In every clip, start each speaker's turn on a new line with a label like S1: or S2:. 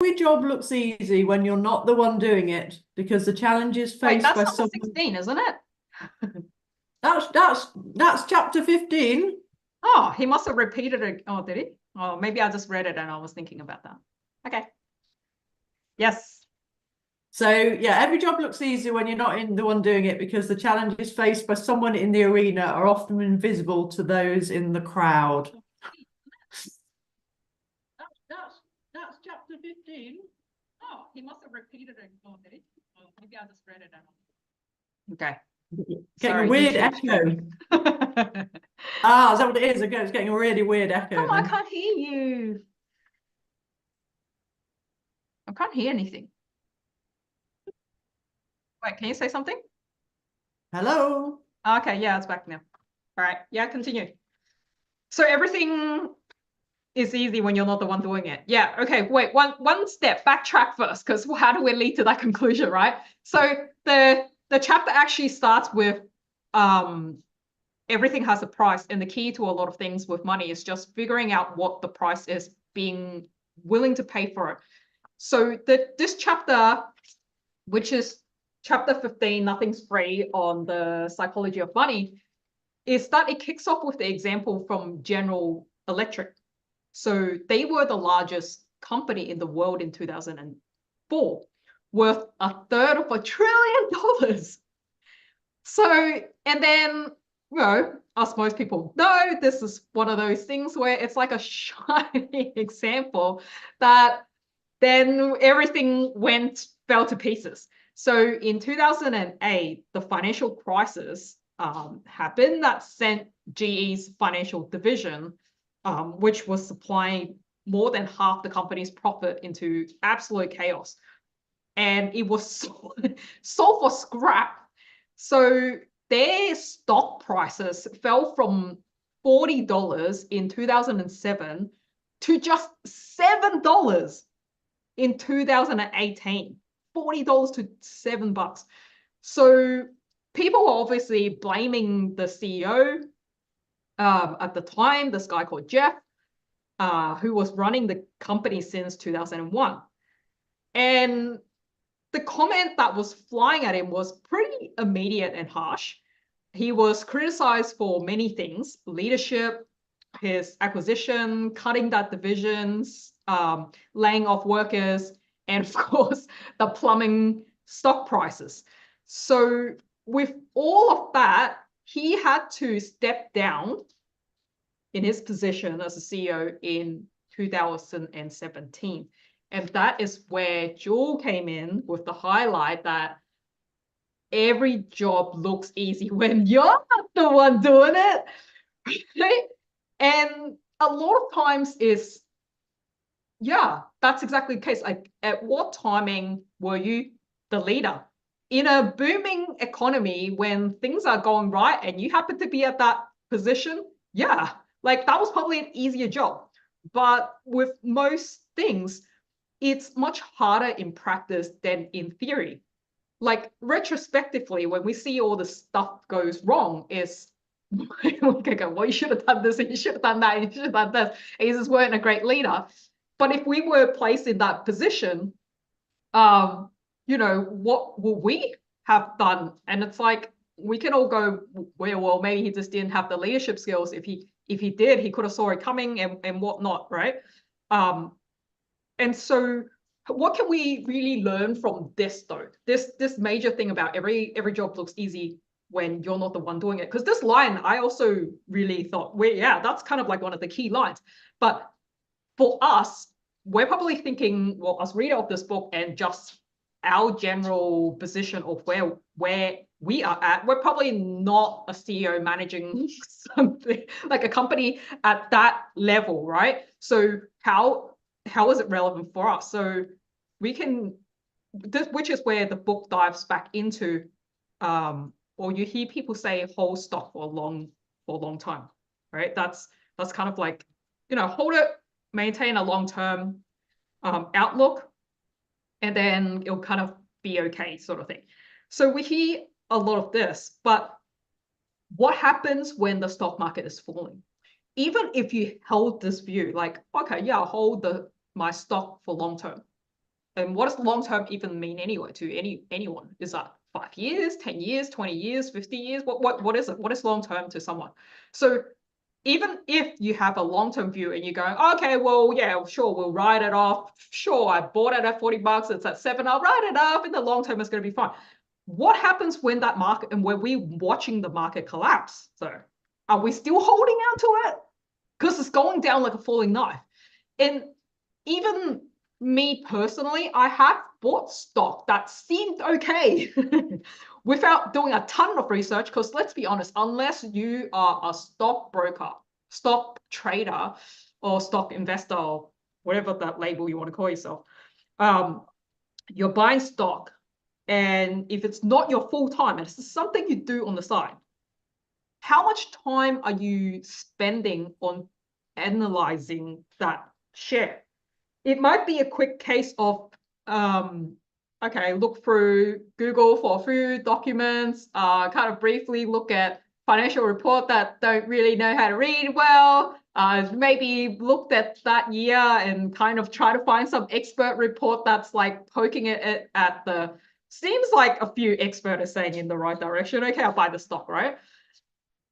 S1: Every job looks easy when you're not the one doing it because the challenges
S2: Wait,
S1: faced
S2: that's
S1: by
S2: number
S1: someone.
S2: 16, isn't it?
S1: That's chapter 15.
S2: Oh, he must have repeated it. Oh, did he? Oh, maybe I just read it and I was thinking about that. Okay. Yes.
S1: So yeah, every job looks easy when you're not in the one doing it because the challenges faced by someone in the arena are often invisible to those in the crowd. That's chapter 15.
S2: Oh, he must have repeated it. Oh, did he? Oh, maybe I just read it and okay.
S1: Getting a
S2: Sorry,
S1: weird
S2: YouTube
S1: echo.
S2: streaming. How
S1: Ah, is that what it is? It's getting a really weird echo
S2: come I
S1: then.
S2: can't hear you? I can't hear anything. Wait, can you say something?
S1: Hello?
S2: Okay, yeah, it's back now. All right, yeah, continue. So everything is easy when you're not the one doing it. Yeah, okay, wait, one step, backtrack first, because how do we lead to that conclusion, right? So the chapter actually starts with everything has a price, and the key to a lot of things with money is just figuring out what the price is, being willing to pay for it. So this chapter, which is chapter 15, Nothing's Free, on the psychology of money, is that it kicks off with the example from General Electric. So they were the largest company in the world in 2004, worth $1/3 trillion. So, and then, as most people know, this is one of those things where it's like a shining example that then everything fell to pieces. So in 2008, the financial crisis happened that sent GE's financial division, which was supplying more than half the company's profit, into absolute chaos. And it was sold for scrap. So their stock prices fell from $40 in 2007 to just $7 in 2018. $40 to $7. So people were obviously blaming the CEO at the time, this guy called Jeff, who was running the company since 2001. And the comment that was flying at him was pretty immediate and harsh. He was criticized for many things: leadership, his acquisition, cutting that divisions, laying off workers, and of course, the plumbing stock prices. So with all of that, he had to step down in his position as a CEO in 2017. And that is where Jewel came in with the highlight that every job looks easy when you're not the one doing it. Right? And a lot of times is, yeah, that's exactly the case. Like, at what timing were you the leader? In a booming economy, when things are going right and you happen to be at that position, yeah, like that was probably an easier job. But with most things, it's much harder in practice than in theory. Like retrospectively, when we see all the stuff goes wrong, is we can go, well, you should have done this and you should have done that and you should have done this. And you just weren't a great leader. But if we were placed in that position, what will we have done? And it's like we can all go, well, maybe he just didn't have the leadership skills. If he did, he could have saw it coming and whatnot, right? And so what can we really learn from this though? This major thing about every job looks easy when you're not the one doing it. Because this line, I also really thought, well, yeah, that's kind of like one of the key lines. But for us, we're probably thinking, well, as reader of this book and just our general position of where we are at, we're probably not a CEO managing something like a company at that level, right? So how is it relevant for us? So we can, which is where the book dives back into, or you hear people say hold stock for a long time, right? That's kind of like, hold it, maintain a long-term outlook, and then it'll kind of be okay, sort of thing. So we hear a lot of this, but what happens when the stock market is falling? Even if you hold this view, like, okay, yeah, I'll hold my stock for long term. And what does long term even mean anyway to anyone? Is that 5 years, 10 years, 20 years, 50 years? What is it? What is long term to someone? So even if you have a long-term view and you're going, okay, well, yeah, sure, we'll write it off. Sure, I bought it at 40 bucks, it's at 7, I'll write it off. In the long term, it's going to be fine. What happens when that market and when we're watching the market collapse? So are we still holding on to it? Because it's going down like a falling knife. And even me personally, I have bought stock that seemed okay without doing a ton of research. Because let's be honest, unless you are a stockbroker, stock trader, or stock investor, or whatever that label you want to call yourself, you're buying stock. And if it's not your full time, and it's something you do on the side, how much time are you spending on analyzing that share? It might be a quick case of, okay, look through Google for a few documents, kind of briefly look at financial report that don't really know how to read well, maybe looked at that year and kind of try to find some expert report that's like poking it at the, seems like a few experts are saying in the right direction. Okay, I'll buy the stock, right?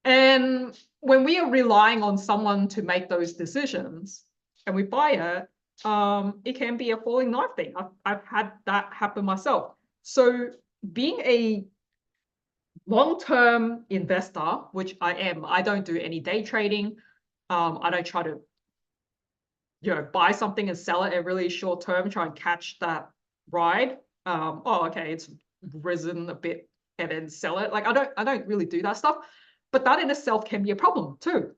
S2: And when we are relying on someone to make those decisions and we buy it, it can be a falling knife thing. I've had that happen myself. So being a long-term investor, which I am, I don't do any day trading. I don't try to, buy something and sell it at really short term, try and catch that ride. Okay, it's risen a bit and then sell it. Like I don't really do that stuff, but that in itself can be a problem too.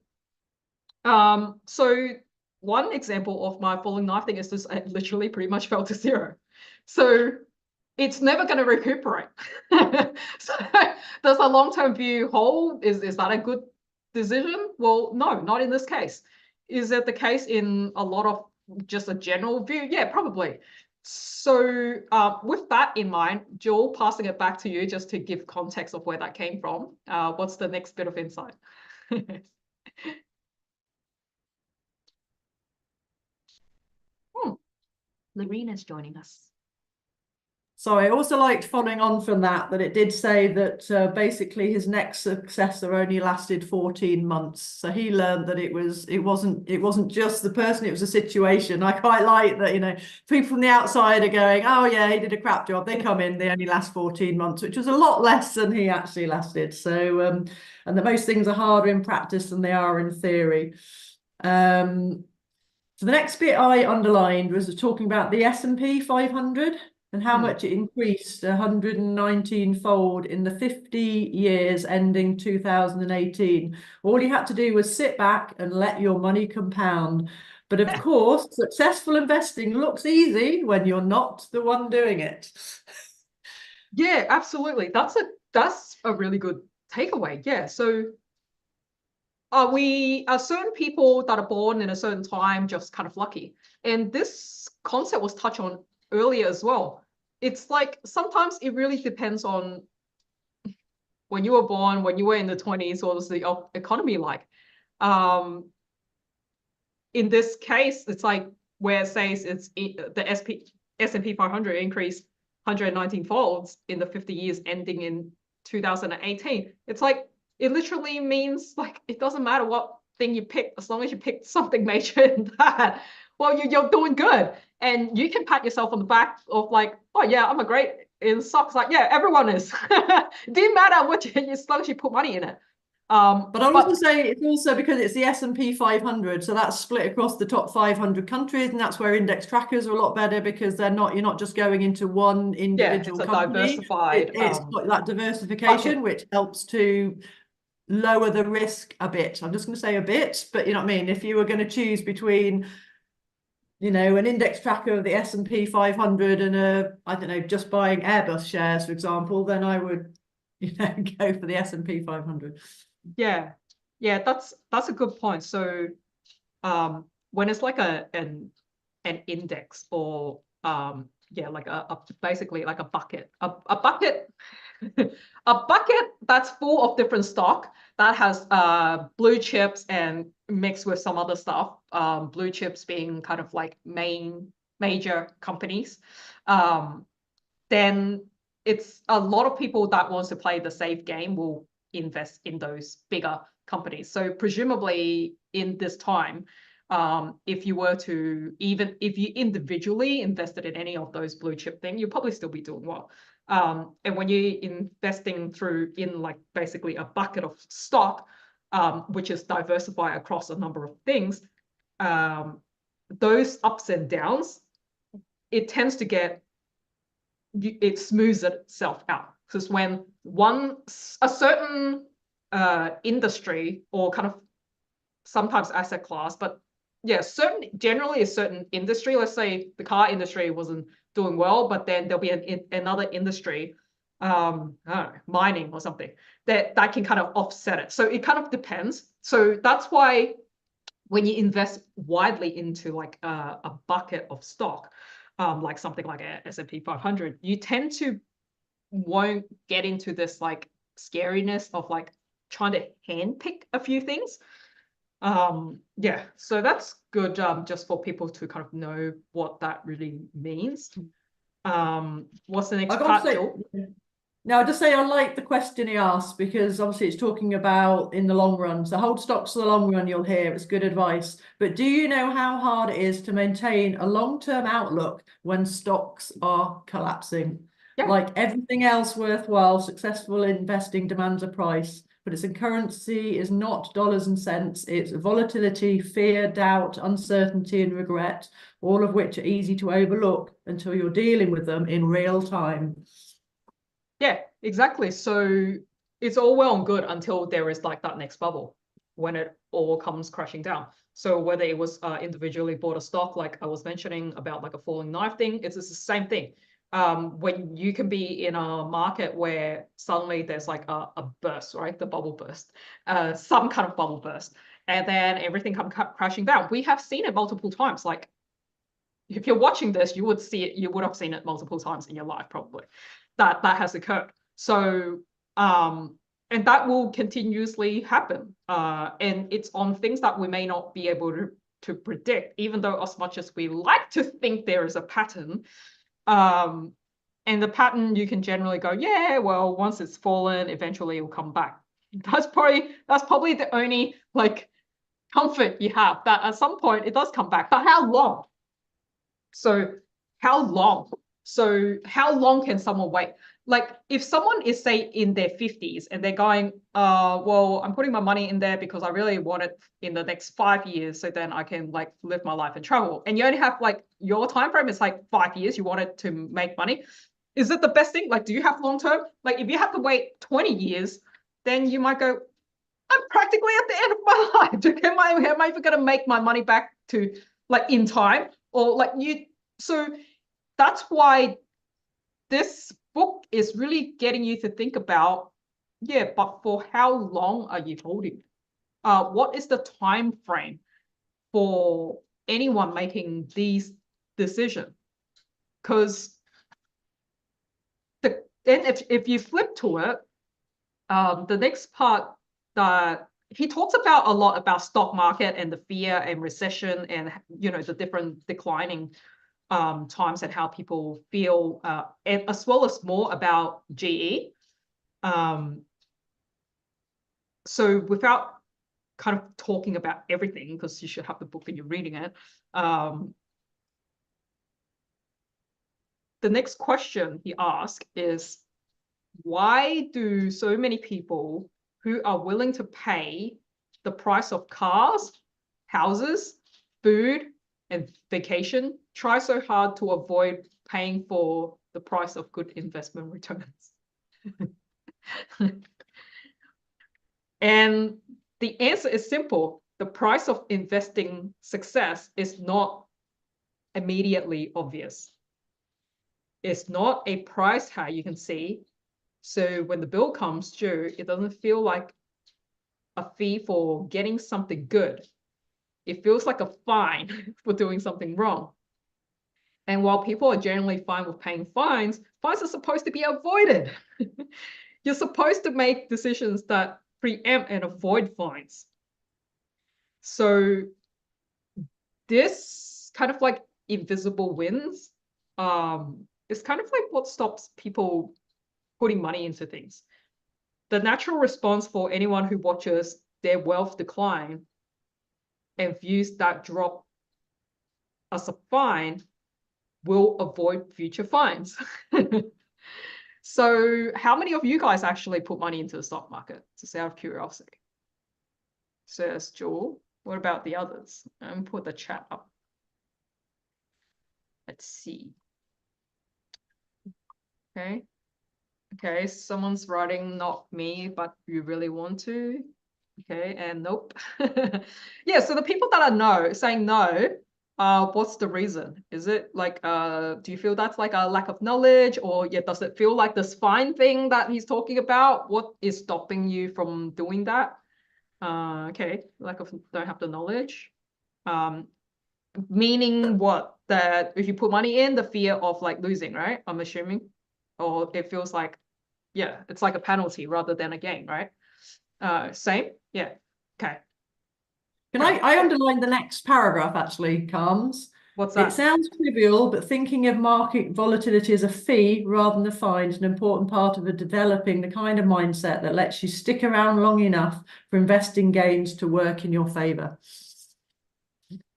S2: So one example of my falling knife thing is just I literally pretty much fell to zero. So it's never going to recuperate. So does a long-term view hold? Is that a good decision? Well, no, not in this case. Is it the case in a lot of just a general view? Yeah, probably. So with that in mind, Joel, passing it back to you just to give context of where that came from. What's the next bit of insight? Lorena's joining us.
S1: So I also liked following on from that it did say that basically his next successor only lasted 14 months. So he learned that it wasn't just the person, it was a situation. I quite like that, people from the outside are going, oh yeah, he did a crap job. They come in, they only last 14 months, which was a lot less than he actually lasted. So and that most things are harder in practice than they are in theory. So the next bit I underlined was talking about the S&P 500 and how much it increased 119-fold in the 50 years ending 2018. All you had to do was sit back and let your money compound. But of course, successful investing looks easy when you're not the one doing it.
S2: Yeah, absolutely. That's a really good takeaway. Yeah. So are certain people that are born in a certain time just kind of lucky? And this concept was touched on earlier as well. It's like sometimes it really depends on when you were born, when you were in the 20s, what was the economy like? In this case, it's like where it says the S&P 500 increased 119 folds in the 50 years ending in 2018. It's like it literally means like it doesn't matter what thing you pick, as long as you picked something major in that, well, you're doing good. And you can pat yourself on the back of like, oh yeah, I'm a great in stocks. Like, yeah, everyone is. It didn't matter what as long as you put money in it.
S1: But I also say it's also because it's the S&P 500, so that's split across the top 500 countries, and that's where index trackers are a lot better because you're not just going into one individual company.
S2: Diversified.
S1: It's got that diversification, which helps to lower the risk a bit. I'm just going to say a bit, but you know what I mean? If you were going to choose between, an index tracker of the S&P 500 and I don't know, just buying Airbus shares, for example, then I would, go for the S&P 500.
S2: Yeah, that's a good point. So when it's like an index or like a basically like a bucket a bucket that's full of different stock that has blue chips and mixed with some other stuff, blue chips being kind of like main major companies, then it's a lot of people that wants to play the safe game will invest in those bigger companies. So presumably in this time, if you were to, even if you individually invested in any of those blue chip things, you'll probably still be doing well. And when you're investing in like basically a bucket of stock, which is diversified across a number of things, those ups and downs, it tends to it smooths itself out. Because when a certain industry, or kind of sometimes asset class, but yeah, generally a certain industry, let's say the car industry wasn't doing well, but then there'll be another industry, I don't know, mining or something, that can kind of offset it. So it kind of depends. So that's why when you invest widely into like a bucket of stock, like something like a S&P 500, you tend to won't get into this like scariness of like trying to handpick a few things. Yeah, so that's good, just for people to kind of know what that really means. What's the next part, Jill?
S1: Now, I'll just say I like the question he asked, because obviously it's talking about in the long run. So hold stocks for the long run, you'll hear. It's good advice. But do you know how hard it is to maintain a long-term outlook when stocks are collapsing?
S2: Yeah.
S1: Like everything else worthwhile, successful investing demands a price, but its currency is not dollars and cents. It's volatility, fear, doubt, uncertainty, and regret, all of which are easy to overlook until you're dealing with them in real time.
S2: Yeah, exactly. So it's all well and good until there is like that next bubble when it all comes crashing down. So whether it was individually bought a stock, like I was mentioning about like a falling knife thing, it's the same thing. When you can be in a market where suddenly there's like a burst, right? The bubble burst, some kind of bubble burst, and then everything comes crashing down. We have seen it multiple times. Like if you're watching this, you would see it. You would have seen it multiple times in your life, probably. That has occurred. So, and that will continuously happen. And it's on things that we may not be able to predict, even though as much as we like to think there is a pattern. And the pattern, you can generally go, yeah, well, once it's fallen, eventually it will come back. That's probably the only like comfort you have, that at some point it does come back. But how long? So how long? So how long can someone wait? Like if someone is, say, in their 50s and they're going, well, I'm putting my money in there because I really want it in the next 5 years, so then I can like live my life and travel. And you only have like your time frame is like 5 years, you want it to make money. Is it the best thing? Like, do you have long term? Like if you have to wait 20 years, then you might go, I'm practically at the end of my life. Am I even going to make my money back to like in time? Or like so that's why this book is really getting you to think about, yeah, but for how long are you holding? What is the time frame for anyone making these decisions? Because then if you flip to it, the next part that he talks about a lot about stock market and the fear and recession and the different declining times and how people feel, and as well as more about GE. So without kind of talking about everything, because you should have the book and you're reading it, the next question he asked is, why do so many people who are willing to pay the price of cars, houses, food, and vacation try so hard to avoid paying for the price of good investment returns? And the answer is simple. The price of investing success is not immediately obvious. It's not a price tag you can see. So when the bill comes due, it doesn't feel like a fee for getting something good. It feels like a fine for doing something wrong. And while people are generally fine with paying fines, fines are supposed to be avoided. You're supposed to make decisions that preempt and avoid fines. So this kind of like invisible wins, it's kind of like what stops people putting money into things. The natural response for anyone who watches their wealth decline and views that drop as a fine will avoid future fines. So how many of you guys actually put money into the stock market? Just out of curiosity. Says Jewel. What about the others? And put the chat up. Let's see. Okay. Okay, someone's writing not me, but you really want to. Okay, and nope. Yeah, so the people that are no, saying no, what's the reason? Is it like, do you feel that's like a lack of knowledge, or yeah, does it feel like this fine thing that he's talking about? What is stopping you from doing that? Okay, lack of, don't have the knowledge. Meaning what? That if you put money in, the fear of like losing, right? I'm assuming, or it feels like, yeah, it's like a penalty rather than a gain, right? Same, yeah, okay.
S1: Can I underline the next paragraph actually, Carms?
S2: What's
S1: It
S2: that?
S1: sounds trivial, but thinking of market volatility as a fee rather than a fine is an important part of developing the kind of mindset that lets you stick around long enough for investing gains to work in your favor.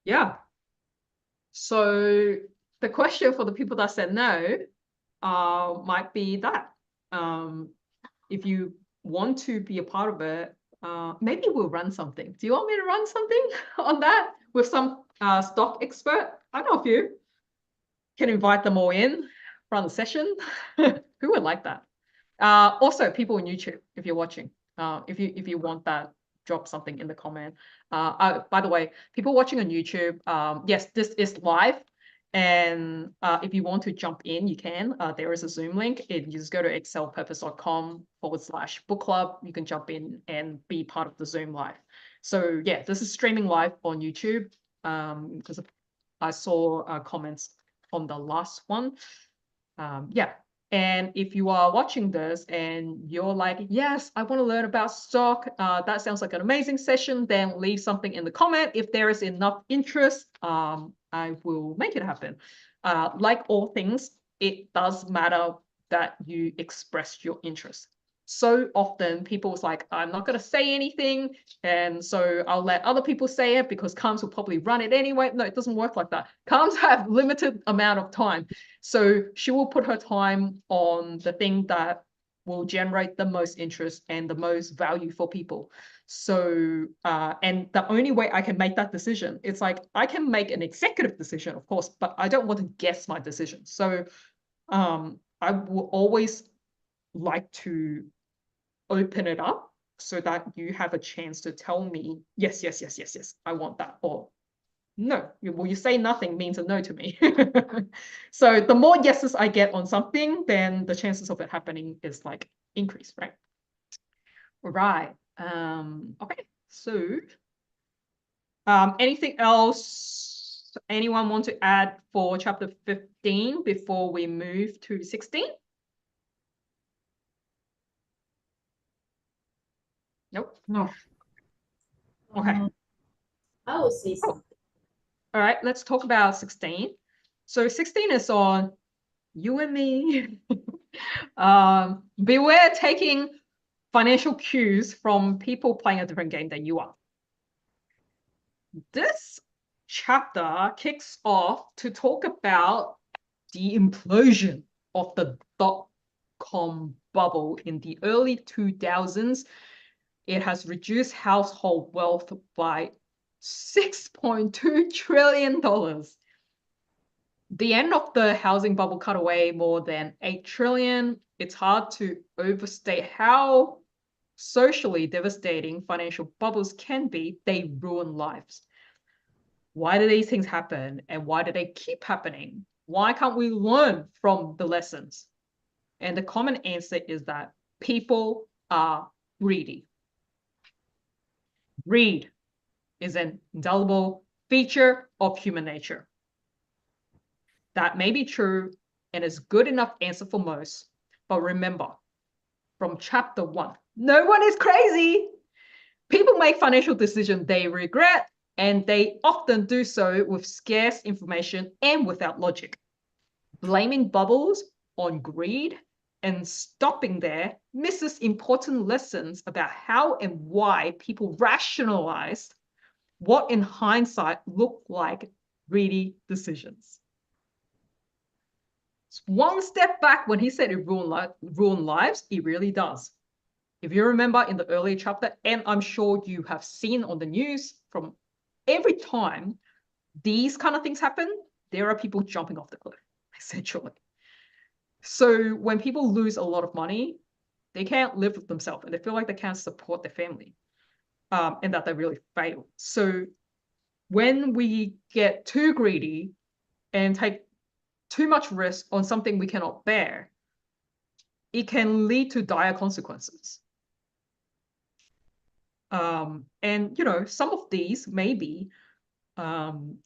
S2: Yeah. So the question for the people that said no might be that. If you want to be a part of it, maybe we'll run something. Do you want me to run something on that with some stock expert? I know a few. Can invite them all in, run the session. Who would like that? Also, people on YouTube, if you're watching, if you want that, drop something in the comment. By the way, people watching on YouTube, yes, this is live. And if you want to jump in, you can. There is a Zoom link. You just go to excelpurpose.com/book club. You can jump in and be part of the Zoom live. So yeah, this is streaming live on YouTube because I saw comments on the last one. Yeah. And if you are watching this and you're like, yes, I want to learn about stock, that sounds like an amazing session, then leave something in the comment. If there is enough interest, I will make it happen. Like all things, it does matter that you express your interest. So often people's like, I'm not going to say anything, and so I'll let other people say it because Carms will probably run it anyway. No, it doesn't work like that. Carms have limited amount of time. So she will put her time on the thing that will generate the most interest and the most value for people. So, and the only way I can make that decision, it's like I can make an executive decision, of course, but I don't want to guess my decision. So I will always like to open it up so that you have a chance to tell me, yes, yes, yes, yes, yes, I want that, or no. Well, you say nothing means a no to me. So the more yeses I get on something, then the chances of it happening is like increase, right? Right. Okay. So anything else anyone want to add for chapter 15 before we move to 16? Nope.
S1: No.
S2: Okay.
S3: I will say something.
S2: All right, let's talk about 16. So 16 is on you and me. Beware taking financial cues from people playing a different game than you are. This chapter kicks off to talk about the implosion of the dot-com bubble in the early 2000s. It has reduced household wealth by $6.2 trillion. The end of the housing bubble cut away more than 8 trillion. It's hard to overstate how socially devastating financial bubbles can be. They ruin lives. Why do these things happen? And why do they keep happening? Why can't we learn from the lessons? And the common answer is that people are greedy. Greed is an indelible feature of human nature. That may be true and is good enough answer for most, but remember, from chapter 1, no one is crazy. People make financial decisions they regret, And they often do so with scarce information and without logic. Blaming bubbles on greed and stopping there misses important lessons about how and why people rationalized what in hindsight looked like greedy decisions. One step back when he said it ruined lives, it really does. If you remember in the earlier chapter, and I'm sure you have seen on the news, from every time these kind of things happen, there are people jumping off the cliff, essentially. So when people lose a lot of money, they can't live with themselves and they feel like they can't support their family, and that they really fail. So when we get too greedy and take too much risk on something we cannot bear, it can lead to dire consequences. And, you know, some of these may be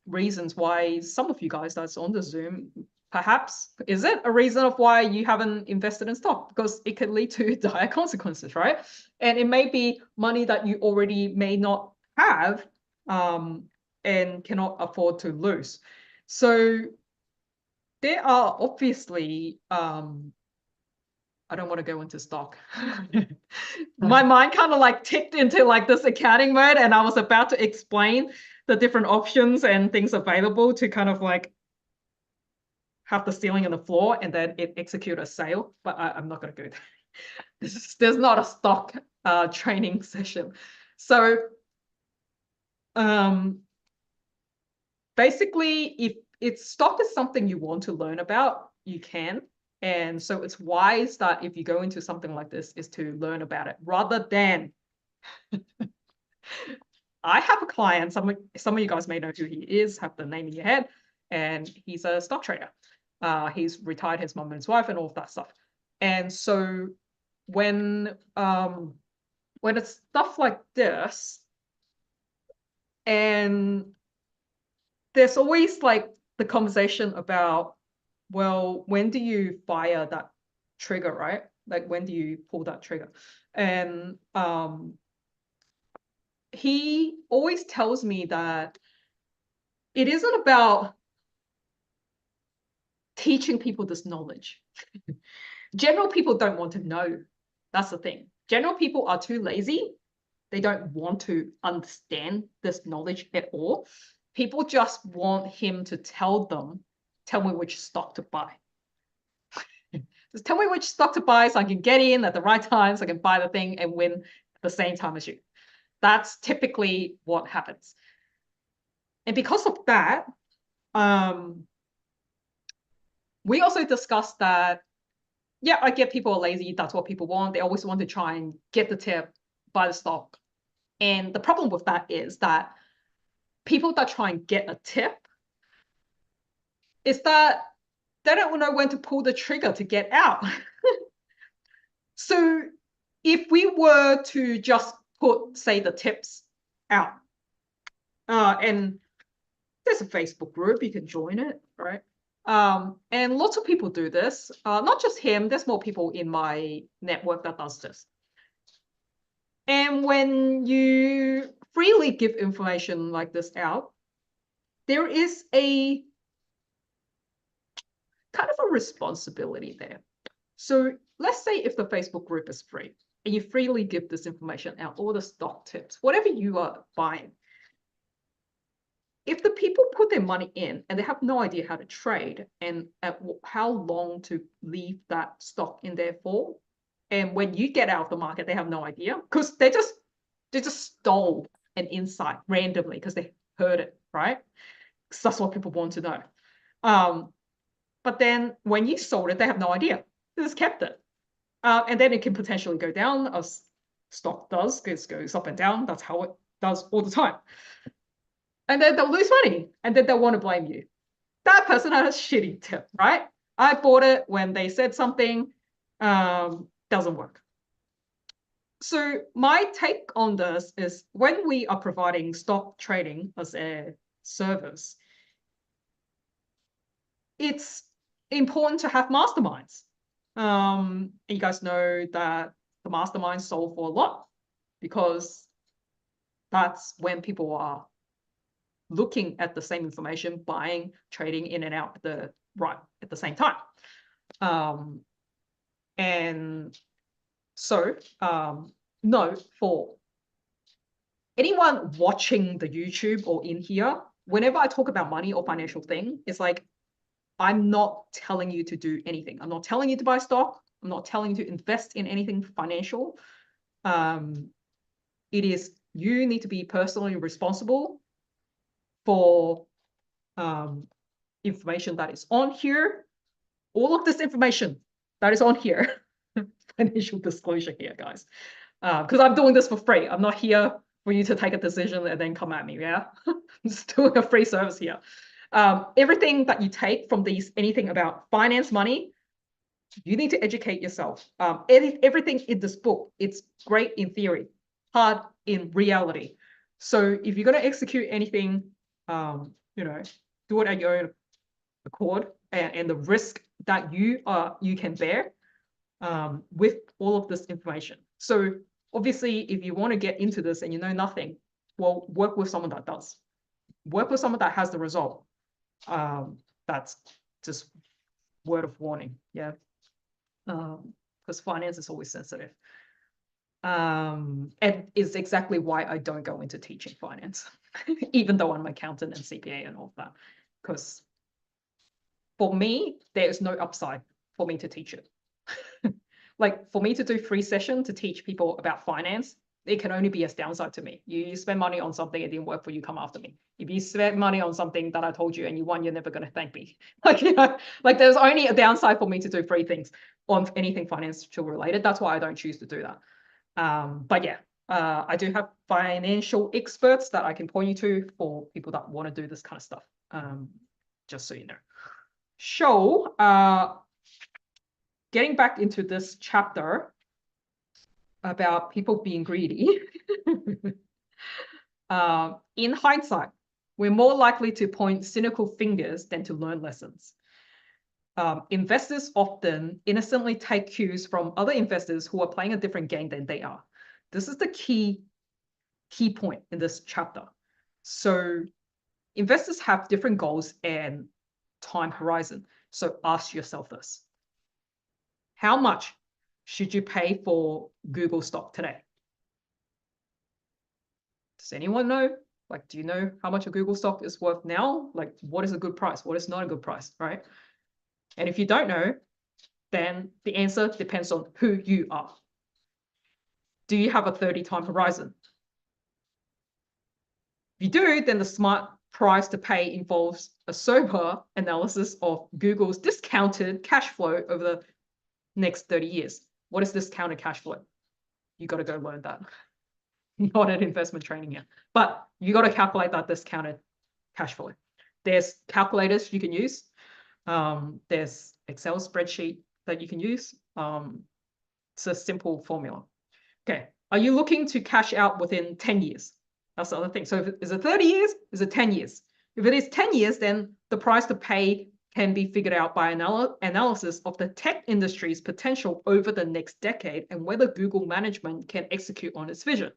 S2: reasons why some of you guys that's on the Zoom, perhaps, is it a reason of why you haven't invested in stock? Because it could lead to dire consequences, right? And it may be money that you already may not have and cannot afford to lose. So there are obviously, I don't want to go into stock. My mind kind of like ticked into like this accounting mode, and I was about to explain the different options and things available to kind of like have the ceiling and the floor and then it execute a sale, but I'm not going to go there. There's not a stock training session. So basically, if stock is something you want to learn about, you can. And so it's wise that if you go into something like this is to learn about it rather than I have a client, some of you guys may know who he is, have the name in your head, and he's a stock trader. He's retired his mom and his wife and all of that stuff. And so when it's stuff like this, and there's always like the conversation about, well, when do you fire that trigger, right? Like when do you pull that trigger? And he always tells me that it isn't about teaching people this knowledge. General people don't want to know. That's the thing. General people are too lazy. They don't want to understand this knowledge at all. People just want him to tell me which stock to buy. Just tell me which stock to buy so I can get in at the right time so I can buy the thing and win at the same time as you. That's typically what happens. And because of that, we also discussed that, yeah, I get people are lazy. That's what people want. They always want to try and get the tip, buy the stock. And the problem with that is that people that try and get a tip is that they don't know when to pull the trigger to get out. So if we were to just put, say, the tips out, and there's a Facebook group, you can join it, right? And lots of people do this, not just him, there's more people in my network that does this. And when you freely give information like this out, there is a kind of a responsibility there. So let's say if the Facebook group is free and you freely give this information out, all the stock tips, whatever you are buying, if the people put their money in and they have no idea how to trade and how long to leave that stock in there for, and when you get out of the market, they have no idea because they just stole an insight randomly because they heard it, right? Because that's what people want to know. But then when you sold it, they have no idea. They just kept it. And then it can potentially go down as stock does, it goes up and down. That's how it does all the time. And then they'll lose money and then they'll want to blame you. That person had a shitty tip, right? I bought it when they said something, doesn't work. So my take on this is when we are providing stock trading as a service, it's important to have masterminds. You guys know that the masterminds sold for a lot because that's when people are looking at the same information, buying, trading in and out at the same time. And so note for anyone watching the YouTube or in here, whenever I talk about money or financial thing, it's like, I'm not telling you to do anything. I'm not telling you to buy stock. I'm not telling you to invest in anything financial. It is, you need to be personally responsible for information that is on here. All of this information that is on here, financial disclosure here, guys. Because I'm doing this for free. I'm not here for you to take a decision and then come at me, yeah? I'm just doing a free service here. Everything that you take from these, anything about finance, money, you need to educate yourself. Everything in this book, it's great in theory, hard in reality. So if you're going to execute anything, do it at your own accord, and the risk that you can bear with all of this information. So obviously, if you want to get into this and you know nothing, well, work with someone that does. Work with someone that has the result. That's just word of warning, yeah. Because finance is always sensitive. And is exactly why I don't go into teaching finance, even though I'm an accountant and CPA and all of that. Because for me, there's no upside for me to teach it. Like for me to do free session to teach people about finance, it can only be a downside to me. You spend money on something, it didn't work for you, come after me. If you spend money on something that I told you and you won, you're never going to thank me. Like, like there's only a downside for me to do free things on anything financial related. That's why I don't choose to do that. But yeah, I do have financial experts that I can point you to for people that want to do this kind of stuff. Just so you know. So, getting back into this chapter about people being greedy. In hindsight, we're more likely to point cynical fingers than to learn lessons. Investors often innocently take cues from other investors who are playing a different game than they are. This is the key point in this chapter. So investors have different goals and time horizon. So ask yourself this. How much should you pay for Google stock today? Does anyone know? Like, do you know how much a Google stock is worth now? Like, what is a good price? What is not a good price, right? And if you don't know, then the answer depends on who you are. Do you have a 30-time horizon? If you do, then the smart price to pay involves a sober analysis of Google's discounted cash flow over the next 30 years. What is discounted cash flow? You got to go learn that. Not an investment training here, but you got to calculate that discounted cash flow. There's calculators you can use. There's Excel spreadsheet that you can use. It's a simple formula. Okay, are you looking to cash out within 10 years? That's the other thing. So is it 30 years? Is it 10 years? If it is 10 years, then the price to pay can be figured out by analysis of the tech industry's potential over the next decade and whether Google management can execute on its vision.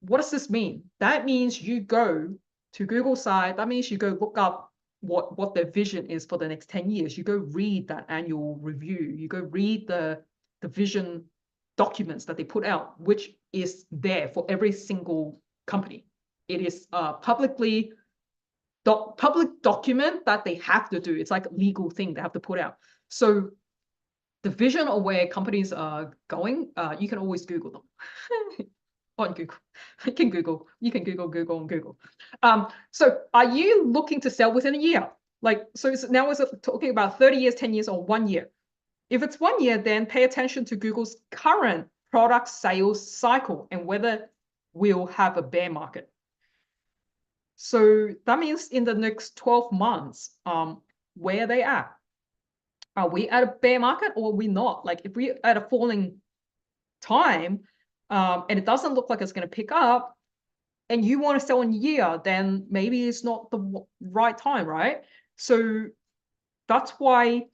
S2: What does this mean? That means you go to Google's site. That means you go look up what their vision is for the next 10 years. You go read that annual review. You go read the vision documents that they put out, which is there for every single company. It is a public document that they have to do. It's like a legal thing they have to put out. So the vision of where companies are going, you can always Google them. On Google. You can Google on Google. So are you looking to sell within a year? Like, so now is it talking about 30 years, 10 years, or 1 year? If it's 1 year, then pay attention to Google's current product sales cycle and whether we'll have a bear market. So that means in the next 12 months, where are they at? Are we at a bear market or are we not? Like if we're at a falling time, and it doesn't look like it's going to pick up, and you want to sell in a year, then maybe it's not the right time, right? So that's why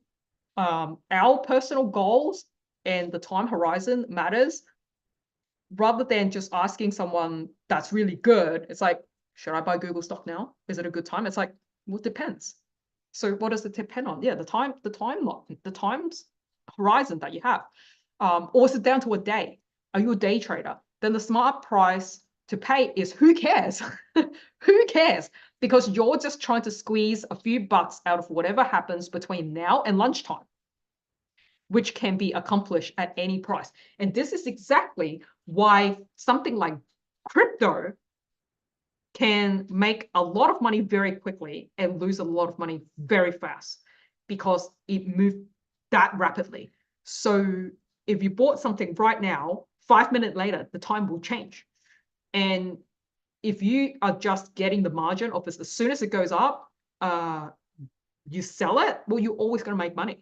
S2: our personal goals and the time horizon matters, rather than just asking someone that's really good. It's like, should I buy Google stock now? Is it a good time? It's like, well, it depends. So what does it depend on? Yeah, the time's horizon that you have. Or is it down to a day? Are you a day trader? Then the smart price to pay is who cares? Who cares? Because you're just trying to squeeze a few bucks out of whatever happens between now and lunchtime, which can be accomplished at any price. And this is exactly why something like crypto can make a lot of money very quickly and lose a lot of money very fast, because it moved that rapidly. So if you bought something right now, 5 minutes later, the time will change. And if you are just getting the margin of this, as soon as it goes up, you sell it, well, you're always going to make money.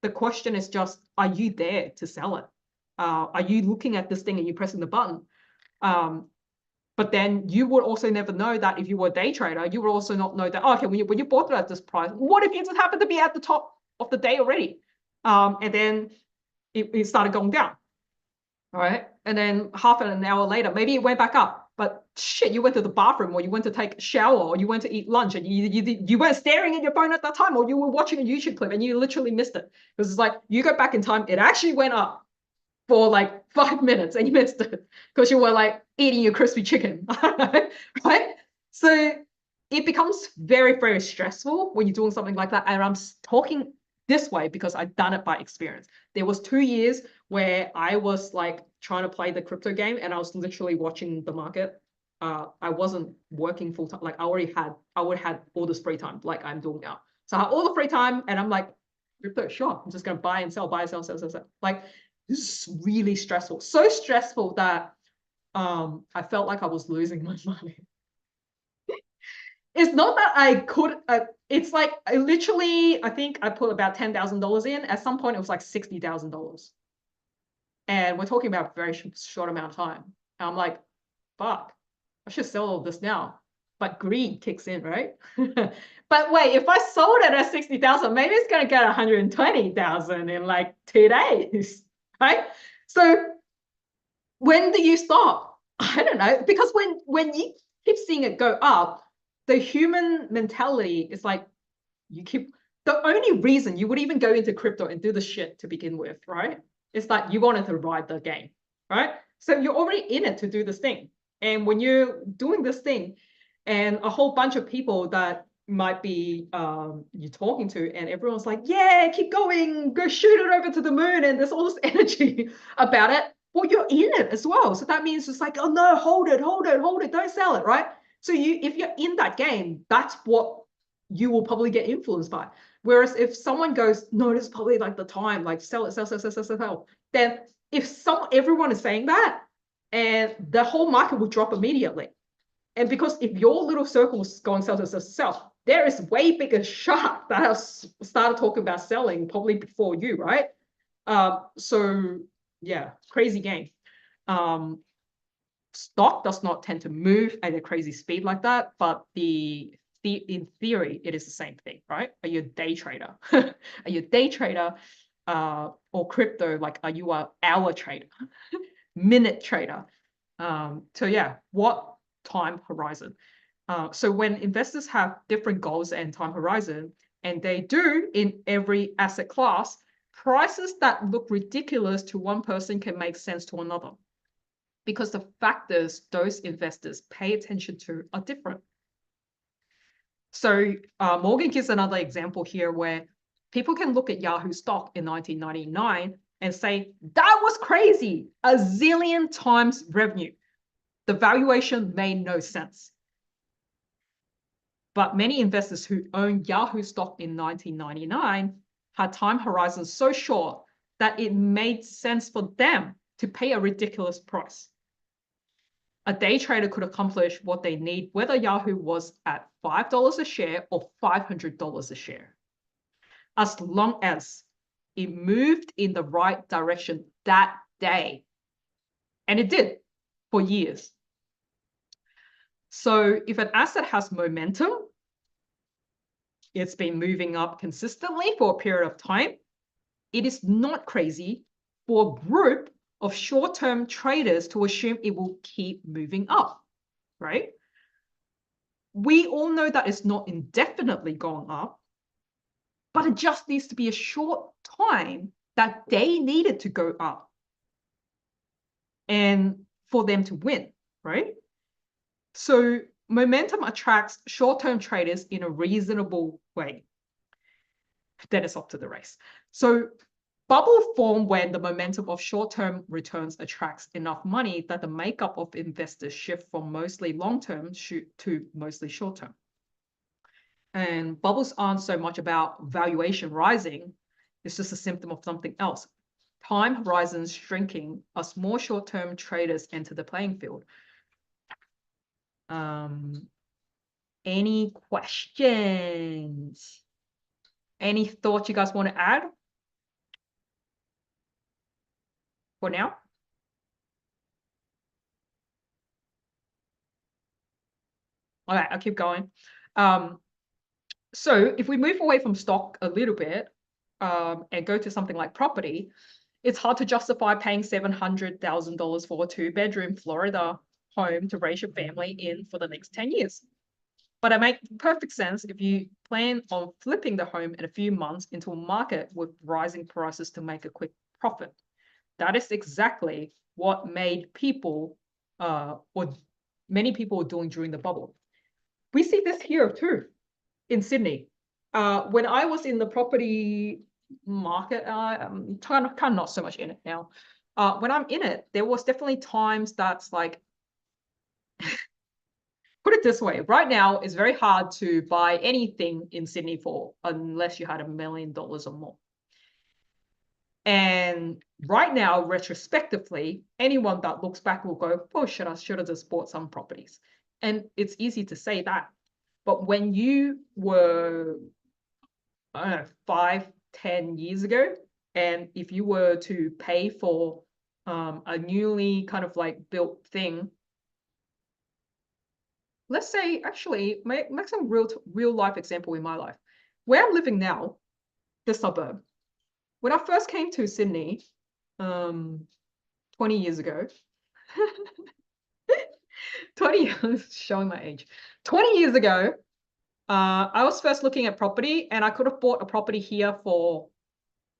S2: The question is just, are you there to sell it? Are you looking at this thing and you're pressing the button? But then you would also never know that if you were a day trader, you would also not know that, oh, okay, when you bought it at this price, what if you just happened to be at the top of the day already? And then it started going down, all right? And then half an hour later, maybe it went back up, but shit, you went to the bathroom, or you went to take a shower, or you went to eat lunch, and you weren't staring at your phone at that time, or you were watching a YouTube clip and you literally missed it. Because it's like, you go back in time, it actually went up for like 5 minutes and you missed it because you were like eating your crispy chicken, right? So it becomes very, very stressful when you're doing something like that. And I'm talking this way because I've done it by experience. There was 2 years where I was like trying to play the crypto game and I was literally watching the market. I wasn't working full time. Like I would have had all this free time like I'm doing now. So I had all the free time and I'm like, crypto, sure. I'm just going to buy and sell, sell. Like, this is really stressful. So stressful that I felt like I was losing my money. It's not that I could, it's like I think I put about $10,000 in. At some point, it was like $60,000. And we're talking about a very short amount of time. And I'm like, fuck, I should sell all this now. But greed kicks in, right? But wait, if I sold it at 60,000, maybe it's going to get 120,000 in like 2 days. Right? So when do you stop? I don't know, because when you keep seeing it go up, the human mentality is like, the only reason you would even go into crypto and do the shit to begin with, right? Is that you wanted to ride the game, right? So you're already in it to do this thing. And when you're doing this thing and a whole bunch of people that might be you're talking to, and everyone's like, yeah, keep going, go shoot it over to the moon, and there's all this energy about it. Well, you're in it as well. So that means it's like, oh no, hold it, don't sell it, right? So if you're in that game, that's what you will probably get influenced by. Whereas if someone goes, no, this is probably like the time, like sell it, then if everyone is saying that, and the whole market will drop immediately. And because if your little circle is going sell, there is way bigger shark that has started talking about selling probably before you, right? So yeah, crazy game. Stock does not tend to move at a crazy speed like that, but in theory, it is the same thing, right? Are you a day trader? Are you a day trader or crypto? Like, are you an hour trader, minute trader? So yeah, what time horizon? So when investors have different goals and time horizon, and they do in every asset class, prices that look ridiculous to one person can make sense to another, because the factors those investors pay attention to are different. So Morgan gives another example here where people can look at Yahoo stock in 1999 and say, that was crazy, a zillion times revenue. The valuation made no sense. But many investors who owned Yahoo stock in 1999 had time horizons so short that it made sense for them to pay a ridiculous price. A day trader could accomplish what they need, whether Yahoo was at $5 a share or $500 a share, as long as it moved in the right direction that day. And it did for years. So if an asset has momentum, it's been moving up consistently for a period of time, it is not crazy for a group of short-term traders to assume it will keep moving up, right? we all know that it's not indefinitely gone up, but it just needs to be a short time that they needed to go up and for them to win, right? So momentum attracts short-term traders in a reasonable way. Then it's up to the race. So bubble form when the momentum of short-term returns attracts enough money that the makeup of investors shift from mostly long-term to mostly short-term. And bubbles aren't so much about valuation rising. It's just a symptom of something else. Time horizons shrinking as more short-term traders enter the playing field. Any questions? Any thoughts you guys want to add for now? All right, I'll keep going. So if we move away from stock a little bit and go to something like property, it's hard to justify paying $700,000 for a 2-bedroom Florida home to raise your family in for the next 10 years. But it makes perfect sense if you plan on flipping the home in a few months into a market with rising prices to make a quick profit. That is exactly what made people, or many people were doing during the bubble. We see this here too, in Sydney. When I was in the property market, kind of not so much in it now. When I'm in it, there was definitely times that's like, put it this way, right now it's very hard to buy anything in Sydney for unless you had $1 million or more. And right now, retrospectively, anyone that looks back will go, oh, should have just bought some properties. And it's easy to say that. But when you were, I don't know, 5, 10 years ago, and if you were to pay for a newly kind of like built thing, let's say, actually, make some real life example in my life. Where I'm living now, the suburb, when I first came to Sydney 20 years ago, 20 years, showing my age, 20 years ago, I was first looking at property and I could have bought a property here for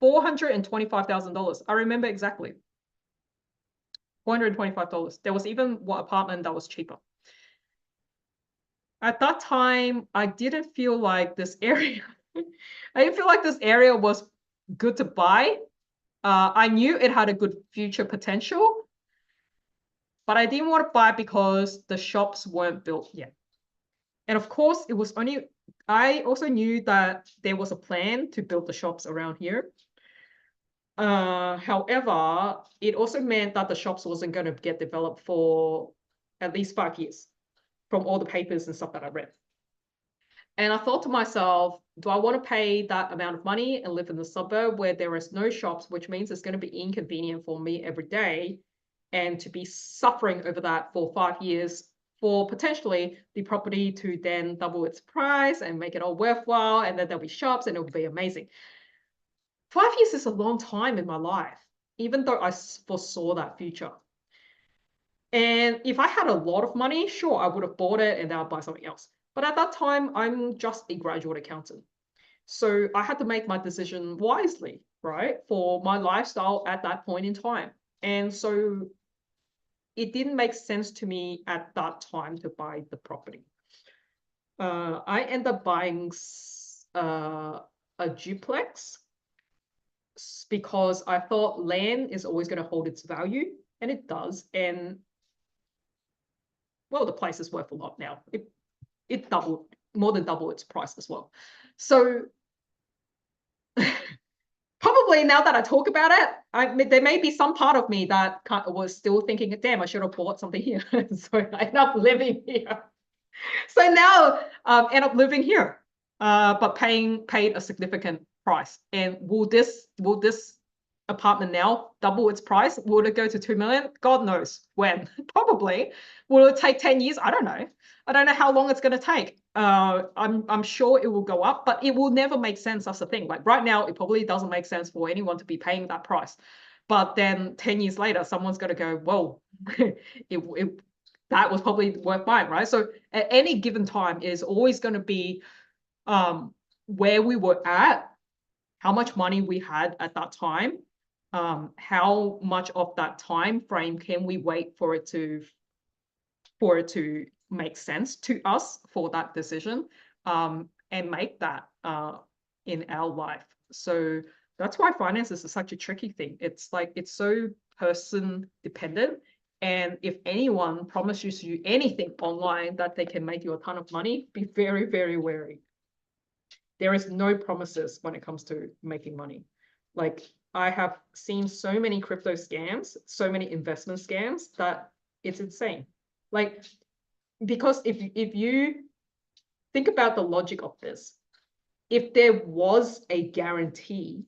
S2: $425,000. I remember exactly. $425. There was even one apartment that was cheaper. At that time, I didn't feel like this area, I didn't feel like this area was good to buy. I knew it had a good future potential, but I didn't want to buy because the shops weren't built yet. And of course, it was only, I also knew that there was a plan to build the shops around here. However, it also meant that the shops wasn't going to get developed for at least 5 years from all the papers and stuff that I read. And I thought to myself, do I want to pay that amount of money and live in the suburb where there is no shops, which means it's going to be inconvenient for me every day, and to be suffering over that for 5 years for potentially the property to then double its price and make it all worthwhile, and then there'll be shops and it'll be amazing. 5 years is a long time in my life, even though I foresaw that future. And if I had a lot of money, sure, I would have bought it and then I'll buy something else. But at that time, I'm just a graduate accountant. So I had to make my decision wisely, right, for my lifestyle at that point in time. And so it didn't make sense to me at that time to buy the property. I ended up buying a duplex because I thought land is always going to hold its value, and it does. And well, the place is worth a lot now. It doubled, more than double its price as well. So probably now that I talk about it, there may be some part of me that was still thinking, damn, I should have bought something here. So I end up living here. So now end up living here, but paid a significant price. And will this apartment now double its price? Will it go to 2 million? God knows when. Probably. Will it take 10 years? I don't know. I don't know how long it's going to take. I'm sure it will go up, but it will never make sense. That's the thing. Like right now, it probably doesn't make sense for anyone to be paying that price. But then 10 years later, someone's going to go, whoa, that was probably worth buying, right? So at any given time is always going to be where we were at, how much money we had at that time, how much of that time frame can we wait for it to make sense to us for that decision, and make that in our life. So that's why finances is such a tricky thing. It's like, it's so person dependent. And if anyone promises you anything online that they can make you a ton of money, be very, very wary. There is no promises when it comes to making money. Like, I have seen so many crypto scams, so many investment scams, that it's insane. Like, because if you think about the logic of this, if there was a guarantee,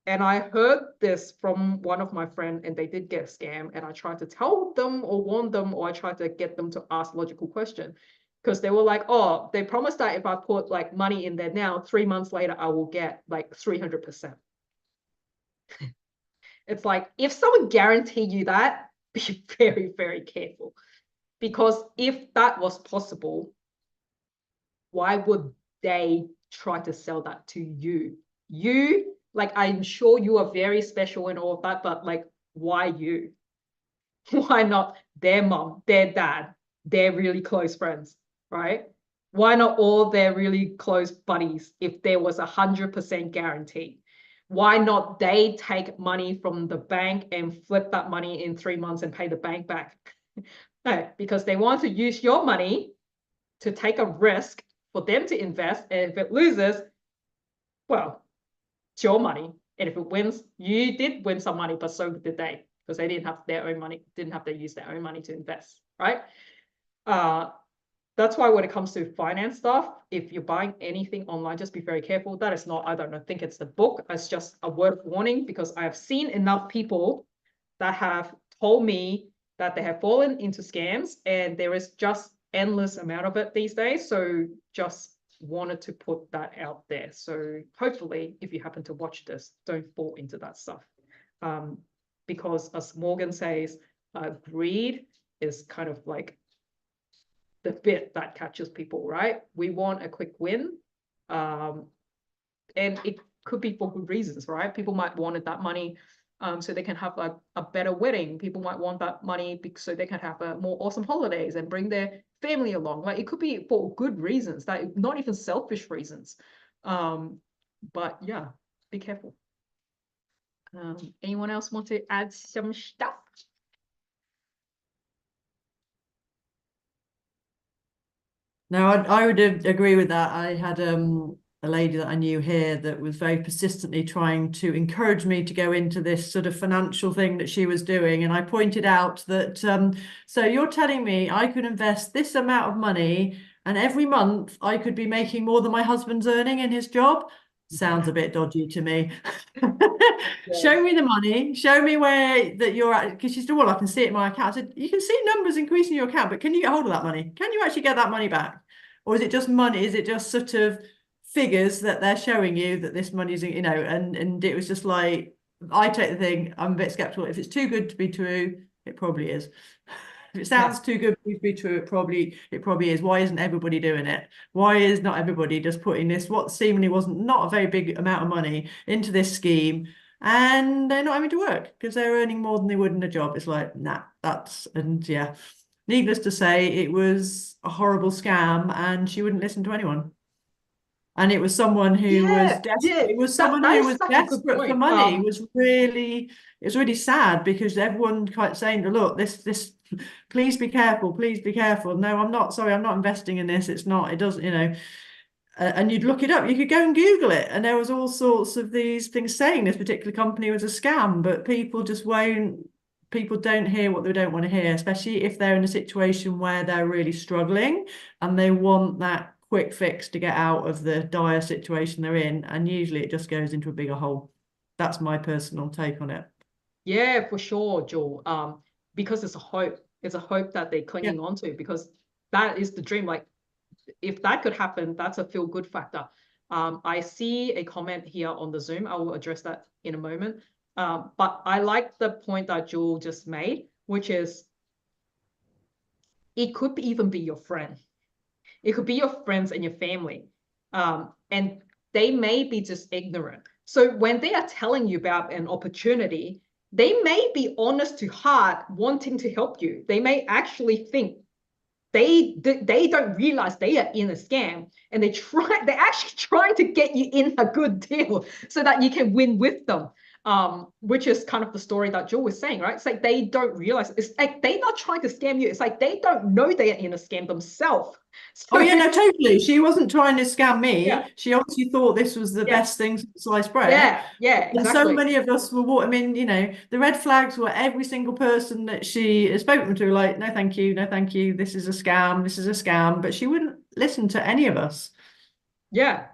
S2: and I heard this from one of my friends, and they did get scammed, and I tried to tell them or warn them, or I tried to get them to ask logical question, because they were like, oh, they promised that if I put like money in there now, 3 months later, I will get like 300%. It's like, if someone guaranteed you that, be very, very careful. Because if that was possible, why would they try to sell that to you? You, like, I'm sure you are very special and all of that, but like, why you? Why not their mom, their dad, their really close friends, right? Why not all their really close buddies if there was 100% guarantee? Why not they take money from the bank and flip that money in 3 months and pay the bank back? No, because they want to use your money to take a risk for them to invest. And if it loses, well, it's your money. And if it wins, you did win some money, but so did they, because they didn't have their own money, didn't have to use their own money to invest, right? That's why when it comes to finance stuff, if you're buying anything online, just be very careful. That is not, I don't think it's the book. It's just a word of warning, because I have seen enough people that have told me that they have fallen into scams, and there is just endless amount of it these days. So just wanted to put that out there. So hopefully, if you happen to watch this, don't fall into that stuff. Because as Morgan says, greed is kind of like the bit that catches people, right? We want a quick win. And it could be for good reasons, right? People might want that money so they can have like a better wedding. People might want that money so they can have more awesome holidays and bring their family along. Like, it could be for good reasons, that not even selfish reasons. But yeah, be careful. Anyone else want to add some stuff?
S1: No, I would agree with that. I had a lady that I knew here that was very persistently trying to encourage me to go into this sort of financial thing that she was doing. And I pointed out that, so you're telling me I could invest this amount of money and every month I could be making more than my husband's earning in his job? Sounds a bit dodgy to me.
S2: Yes.
S1: Show me the money, show me where that you're at, because she said, well, I can see it in my account. I said, you can see numbers increasing your account, but can you get hold of that money? Can you actually get that money back? Or is it just money? Is it just sort of figures that they're showing you that this money is, you know? And it was just like, I take the thing, I'm a bit skeptical. If it's too good to be true, it probably is. If it sounds too good to be true, it probably is. Why isn't everybody doing it? Why is not everybody just putting this, what seemingly wasn't not a very big amount of money, into this scheme, and they're not having to work because they're earning more than they would in a job? It's like, nah, and yeah. Needless to say, it was a horrible scam, and she wouldn't listen to anyone. And it was someone who was desperate. It was someone who was desperate for money. It's really sad, because everyone quite saying, look, this, please be careful, please be careful. No, I'm not, sorry, I'm not investing in this. It's not, it doesn't, you know. And you'd look it up, you could go and Google it, and there was all sorts of these things saying this particular company was a scam, but people don't hear what they don't want to hear, especially if they're in a situation where they're really struggling and they want that quick fix to get out of the dire situation they're in, and usually it just goes into a bigger hole. That's my personal take on it.
S2: Yeah, for sure, Joel. Because it's a hope that they're clinging onto, because that is the dream. Like, if that could happen, that's a feel good factor. I see a comment here on the Zoom. I will address that in a moment. But I like the point that Joel just made, which is it could even be your friend. It could be your friends and your family. And they may be just ignorant. So when they are telling you about an opportunity, they may be honest to heart, wanting to help you. They may actually think they don't realize they are in a scam, and they're actually trying to get you in a good deal so that you can win with them. Which is kind of the story that Jill was saying, right? It's like they don't realize, it's like they're not trying to scam you. It's like they don't know they are in a scam themselves.
S1: Oh
S2: So,
S1: yeah, no, totally. She wasn't trying to scam me.
S2: Yeah.
S1: She obviously thought this was the
S2: Yeah.
S1: best thing since sliced bread.
S2: yeah,
S1: And so
S2: exactly.
S1: many of us were, I mean, you know, the red flags were every single person that she has spoken to, like, no, thank you, no, thank you. This is a scam. This is a scam. But she wouldn't listen to any of us.
S2: Yeah.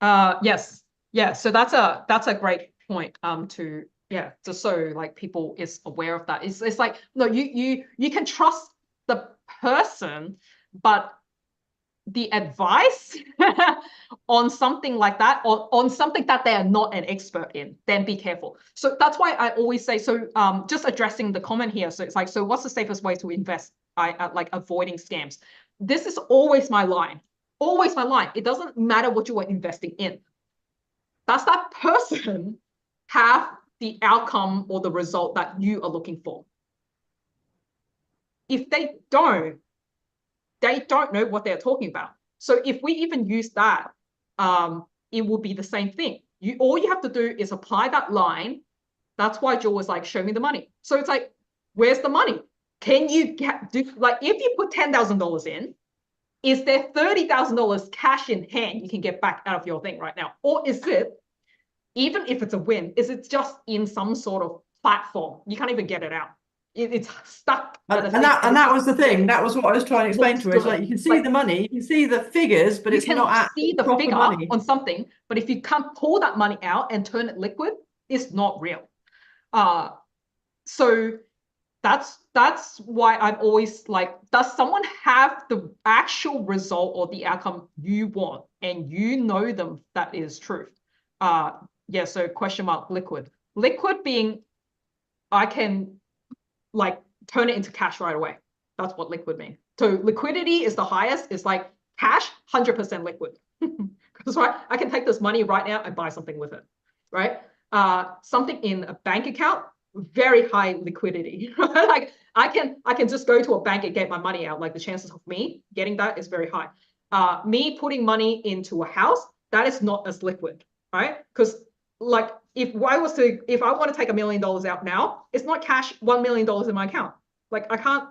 S2: Yes. Yeah. So that's a great point. Just so like people is aware of that. It's like, no, you can trust the person, but the advice on something like that, or on something that they are not an expert in, then be careful. So that's why I always say, so just addressing the comment here. So it's like, so what's the safest way to invest? Like avoiding scams. This is always my line. Always my line. It doesn't matter what you are investing in. Does that person have the outcome or the result that you are looking for? If they don't know what they're talking about. So if we even use that, it will be the same thing. All you have to do is apply that line. That's why Jill was like, show me the money. So it's like, where's the money? Can you like, if you put $10,000 in, is there $30,000 cash in hand you can get back out of your thing right now? Or is it, even if it's a win, is it just in some sort of platform? You can't even get it out. It's stuck.
S1: And that was the thing. That was what I was trying to explain to her. It's like, you can see the money, you can see the figures, but it's not
S2: see the
S1: proper
S2: figure
S1: money
S2: on something. But if you can't pull that money out and turn it liquid, it's not real. So that's why I'm always like, does someone have the actual result or the outcome you want, and you know them that is truth? Yeah. So question mark liquid. Liquid being, I can like turn it into cash right away. That's what liquid means. So liquidity is the highest. It's like cash, 100% liquid. Because right, I can take this money right now and buy something with it, right? Something in a bank account, very high liquidity. Like I can just go to a bank and get my money out. Like the chances of me getting that is very high. Me putting money into a house, that is not as liquid, right? Because like if I want to take $1 million out now, it's not cash $1 million in my account. Like I can't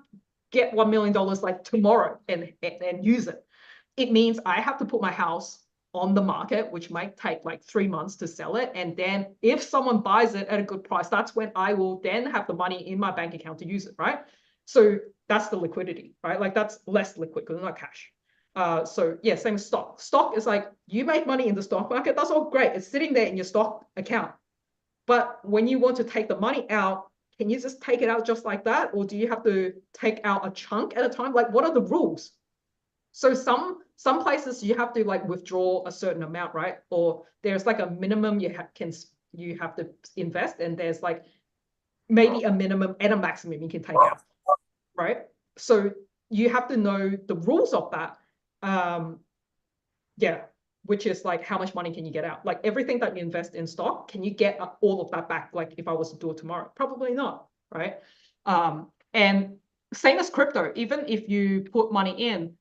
S2: get $1 million like tomorrow and use it. It means I have to put my house on the market, which might take like 3 months to sell it. And then if someone buys it at a good price, that's when I will then have the money in my bank account to use it, right? So that's the liquidity, right? Like that's less liquid because it's not cash. So yeah, same as stock. Stock is like, you make money in the stock market, that's all great. It's sitting there in your stock account. But when you want to take the money out, can you just take it out just like that? Or do you have to take out a chunk at a time? Like, what are the rules? So some places you have to like withdraw a certain amount, right? Or there's like a minimum you have to invest, and there's like maybe a minimum and a maximum you can take out, right? So you have to know the rules of that. Yeah, which is like, how much money can you get out? Like everything that you invest in stock, can you get all of that back? Like if I was to do it tomorrow, probably not, right? And same as crypto, even if you put money in,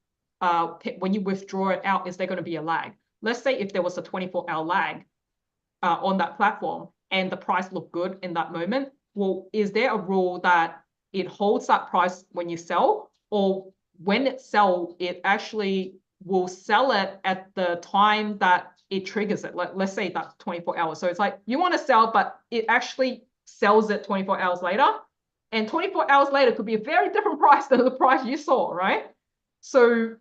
S2: when you withdraw it out, is there going to be a lag? Let's say if there was a 24-hour lag on that platform and the price looked good in that moment, well, is there a rule that it holds that price when you sell, or when it sells, it actually will sell it at the time that it triggers it? Let's say that's 24 hours. So it's like you want to sell, but it actually sells it 24 hours later. And 24 hours later could be a very different price than the price you saw, right? So,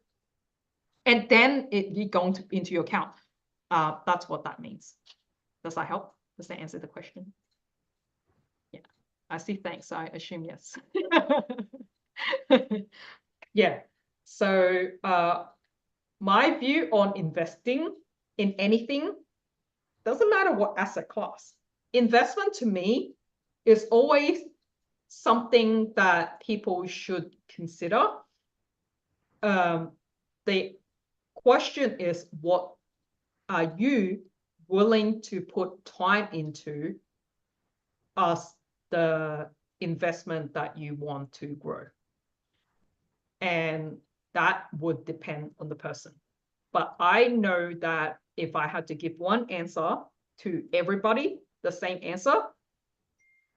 S2: and then you go into your account. That's what that means. Does that help? Does that answer the question? Yeah, I see. Thanks. I assume yes. Yeah. So my view on investing in anything, doesn't matter what asset class. Investment to me is always something that people should consider. the question is, what are you willing to put time into as the investment that you want to grow? And that would depend on the person. But I know that if I had to give one answer to everybody, the same answer,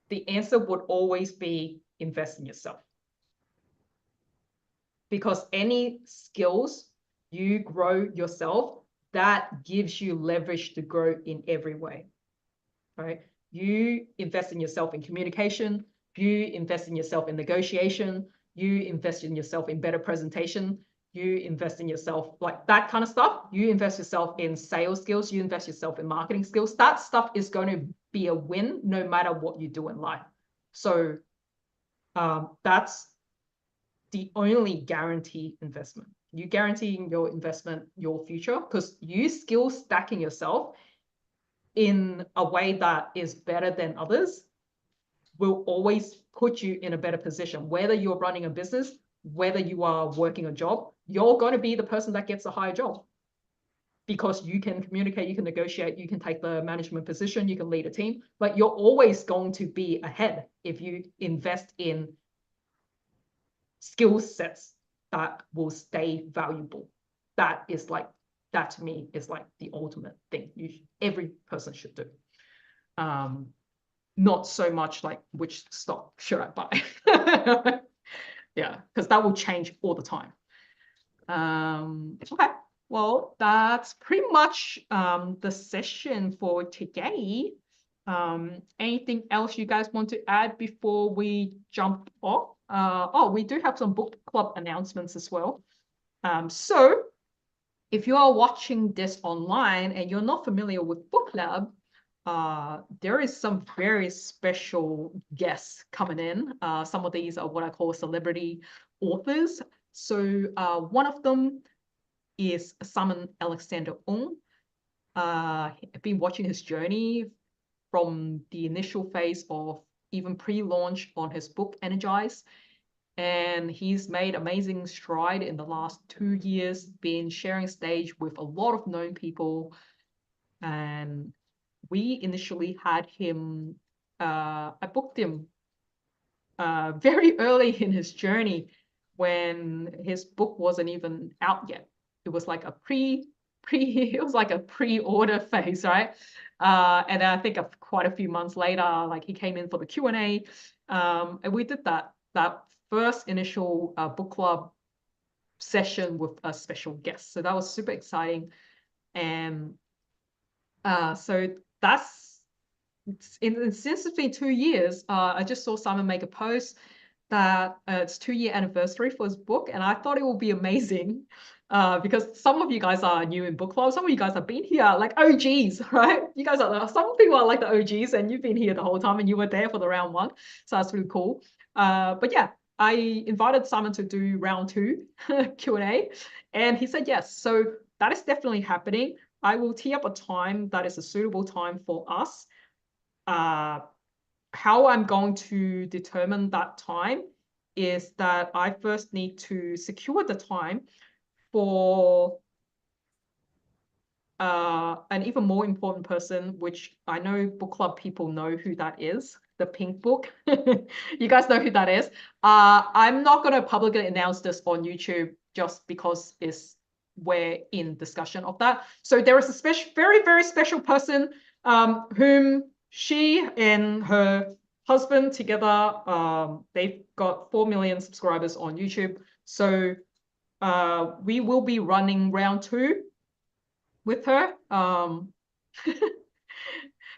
S2: the answer would always be invest in yourself. Because any skills you grow yourself, that gives you leverage to grow in every way, right? You invest in yourself in communication, you invest in yourself in negotiation, you invest in yourself in better presentation, you invest in yourself, like that kind of stuff. You invest yourself in sales skills, you invest yourself in marketing skills. That stuff is going to be a win no matter what you do in life. So that's the only guarantee investment. You guaranteeing your investment, your future, because you skill stacking yourself in a way that is better than others will always put you in a better position. Whether you're running a business, whether you are working a job, you're going to be the person that gets a higher job because you can communicate, you can negotiate, you can take the management position, you can lead a team, but you're always going to be ahead if you invest in skill sets that will stay valuable. That to me is like the ultimate thing every person should do. Not so much like which stock should I buy. Yeah, because that will change all the time. Okay, well, that's pretty much the session for today. Anything else you guys want to add before we jump off? We do have some book club announcements as well. So if you are watching this online and you're not familiar with Book Club, there is some very special guests coming in. Some of these are what I call celebrity authors. So one of them is Simon Alexander Ung. I've been watching his journey from the initial phase of even pre-launch on his book, Energize. And he's made amazing stride in the last 2 years, been sharing stage with a lot of known people. And we initially had him, I booked him very early in his journey when his book wasn't even out yet. It was like a it was like a pre-order phase, right? And I think quite a few months later, like he came in for the Q&A, and we did that first initial book club session with a special guest. So that was super exciting. And so that's since it's been 2 years, I just saw Simon make a post that it's 2-year anniversary for his book, and I thought it would be amazing because some of you guys are new in book club, some of you guys have been here like OGs, right? You guys are, some people are like the OGs and you've been here the whole time and you were there for the round 1, so that's really cool. But yeah, I invited Simon to do round 2 Q&A, and he said yes. So that is definitely happening. I will tee up a time that is a suitable time for us. How I'm going to determine that time is that I first need to secure the time for an even more important person, which I know book club people know who that is, the Pink Book. You guys know who that is. I'm not going to publicly announce this on YouTube just because we're in discussion of that. So there is a special, very, very special person whom she and her husband together, they've got 4 million subscribers on YouTube. So we will be running round 2 with her.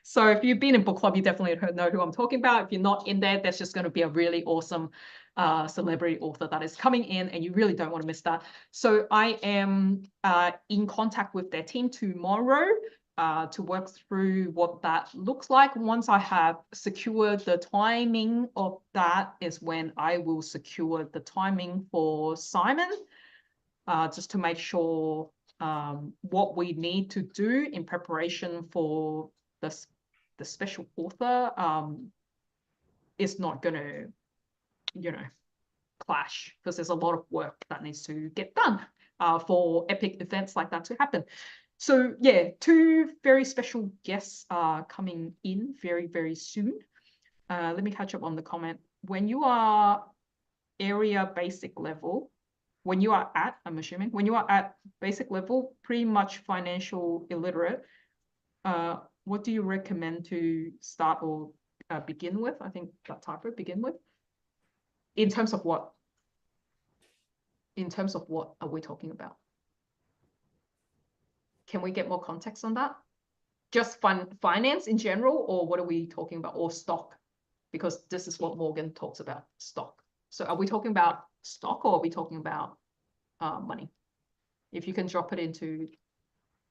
S2: So if you've been in book club, you definitely know who I'm talking about. If you're not in there, there's just going to be a really awesome celebrity author that is coming in, and you really don't want to miss that. So I am in contact with their team tomorrow to work through what that looks like. Once I have secured the timing of that is when I will secure the timing for Simon, just to make sure what we need to do in preparation for the special author is not going to, clash because there's a lot of work that needs to get done for epic events like that to happen. So yeah, 2 very special guests are coming in very, very soon. Let me catch up on the comment. When you are area basic level, when you are at, I'm assuming, when you are at basic level, pretty much financial illiterate, what do you recommend to start or begin with? I think that typo, begin with. In terms of what? In terms of what are we talking about? Can we get more context on that? Just finance in general, or what are we talking about? Or stock? Because this is what Morgan talks about, stock. So are we talking about stock or are we talking about money? If you can drop it into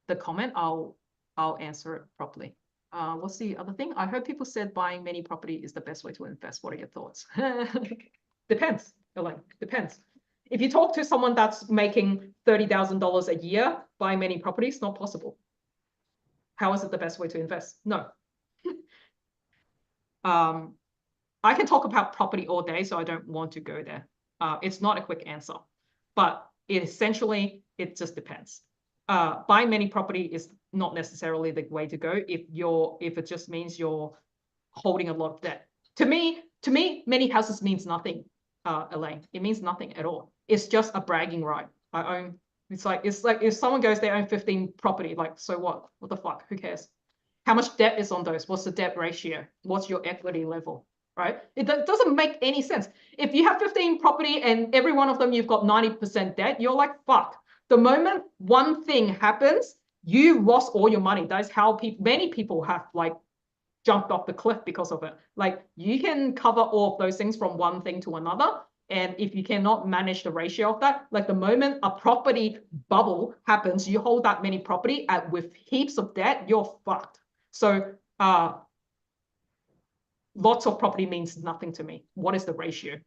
S2: the comment, I'll answer it properly. What's the other thing? I heard people said buying many property is the best way to invest. What are your thoughts? Depends. Like, depends. If you talk to someone that's making $30,000 a year, buying many properties, not possible. How is it the best way to invest? No. I can talk about property all day, so I don't want to go there. It's not a quick answer, but essentially, it just depends. Buying many property is not necessarily the way to go if it just means you're holding a lot of debt. To me, many houses means nothing, Elaine. It means nothing at all. It's just a bragging right. I own. It's like if someone goes, they own 15 property, like, so what? What the fuck? Who cares? How much debt is on those? What's the debt ratio? What's your equity level? Right? It doesn't make any sense. If you have 15 property and every one of them you've got 90% debt, you're like, fuck. The moment one thing happens, you lost all your money. That's how many people have like jumped off the cliff because of it. Like, you can cover all of those things from one thing to another. And if you cannot manage the ratio of that, like the moment a property bubble happens, you hold that many property with heaps of debt, you're fucked. So lots of property means nothing to me. What is the ratio?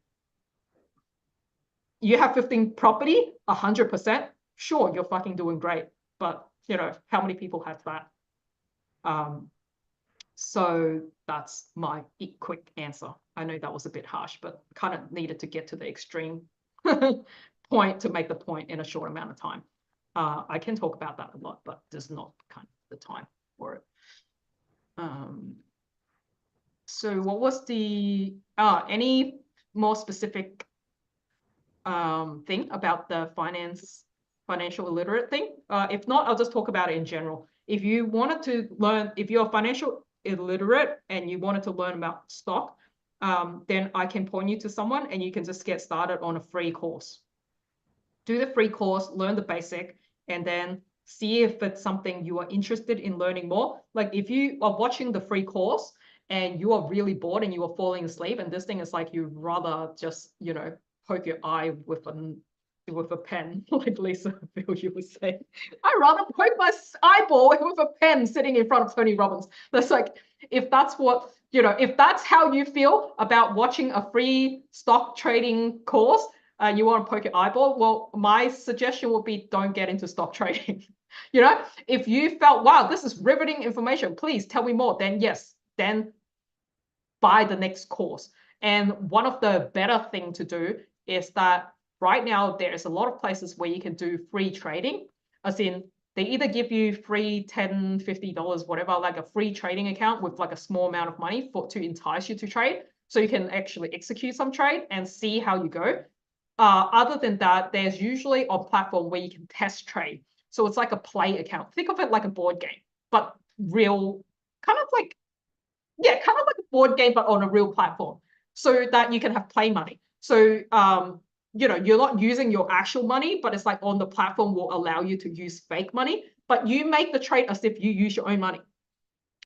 S2: You have 15 property, 100%, sure, you're fucking doing great. But, you know, how many people have that? So that's my quick answer. I know that was a bit harsh, but kind of needed to get to the extreme point to make the point in a short amount of time. I can talk about that a lot, but there's not kind of the time for it. So what was the any more specific thing about the financial illiterate thing? If not, I'll just talk about it in general. If you wanted to learn, if you're financial illiterate and you wanted to learn about stock, then I can point you to someone and you can just get started on a free course. Do the free course, learn the basic, and then see if it's something you are interested in learning more. Like, if you are watching the free course and you are really bored and you are falling asleep, and this thing is like, you'd rather just, you know, poke your eye with a pen, like Lisa Phil, you would say, I'd rather poke my eyeball with a pen sitting in front of Tony Robbins. That's like, if that's what, you know, if that's how you feel about watching a free stock trading course, you want to poke your eyeball, well, my suggestion would be don't get into stock trading. You know, if you felt, wow, this is riveting information, please tell me more, then yes, then buy the next course. And one of the better thing to do is that right now there's a lot of places where you can do free trading, as in they either give you free $10, $50, whatever, like a free trading account with like a small amount of money to entice you to trade. So you can actually execute some trade and see how you go. Other than that, there's usually a platform where you can test trade. So it's like a play account. Think of it like a board game, but real, kind of like a board game, but on a real platform, so that you can have play money. So, you know, you're not using your actual money, but it's like on the platform will allow you to use fake money, but you make the trade as if you use your own money,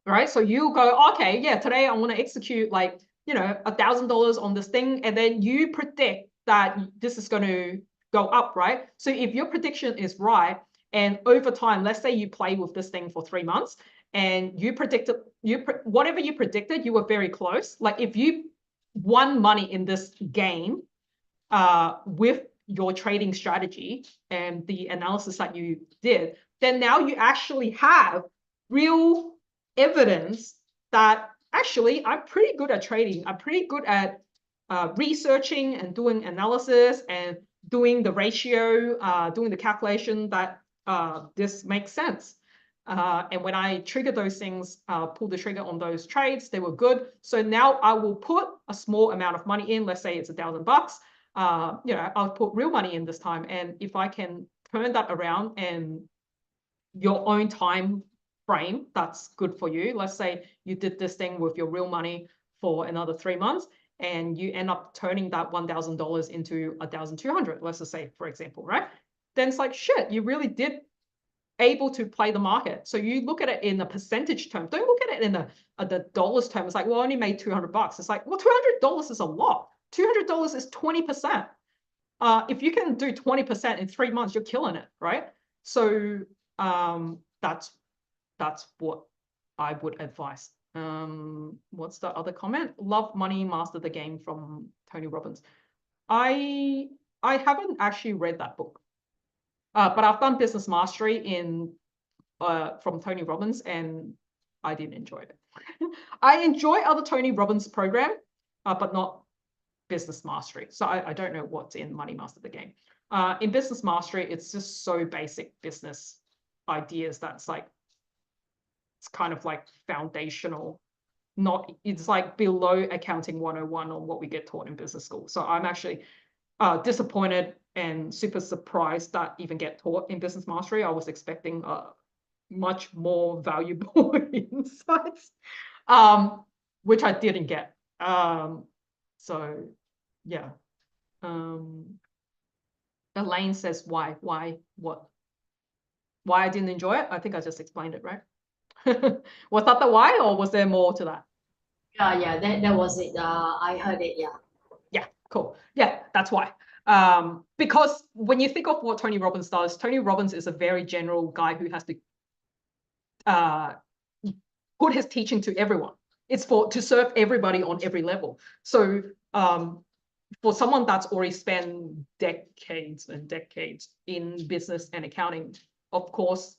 S2: right? So you go, okay, yeah, today I want to execute like, you know, $1,000 on this thing. And then you predict that this is going to go up, right? So if your prediction is right, and over time, let's say you play with this thing for 3 months and you predicted, whatever you predicted, you were very close. Like, if you won money in this game with your trading strategy and the analysis that you did, then now you actually have real evidence that actually I'm pretty good at trading. I'm pretty good at researching and doing analysis and doing the ratio, doing the calculation that this makes sense. And when I triggered those things, pulled the trigger on those trades, they were good. So now I will put a small amount of money in. Let's say it's $1,000. You know, I'll put real money in this time. And if I can turn that around and your own time frame, that's good for you. Let's say you did this thing with your real money for another 3 months, and you end up turning that $1,000 into 1,200, let's just say, for example, right? Then it's like, shit, you really did able to play the market. So you look at it in a percentage term. Don't look at it in the dollars term. It's like, well, I only made $200. It's like, well, $200 is a lot. $200 is 20%. If you can do 20% in 3 months, you're killing it, right? So that's what I would advise. What's the other comment? Love Money, Master the Game from Tony Robbins. I haven't actually read that book, but I've done Business Mastery from Tony Robbins, and I didn't enjoy it. I enjoy other Tony Robbins program, but not Business Mastery. So I don't know what's in Money Master the Game. In Business Mastery, it's just so basic business ideas that's like, it's kind of like foundational, it's like below accounting 101 on what we get taught in business school. So I'm actually disappointed and super surprised that even get taught in Business Mastery. I was expecting much more valuable insights, which I didn't get. So yeah. Elaine says why I didn't enjoy it. I think I just explained it, right? Was that the why, or was there more to that?
S3: Yeah, that was it. I heard it, yeah.
S2: Yeah, cool. Yeah, that's why. Because when you think of what Tony Robbins does, Tony Robbins is a very general guy who has to put his teaching to everyone. It's to serve everybody on every level. So for someone that's already spent decades and decades in business and accounting, of course,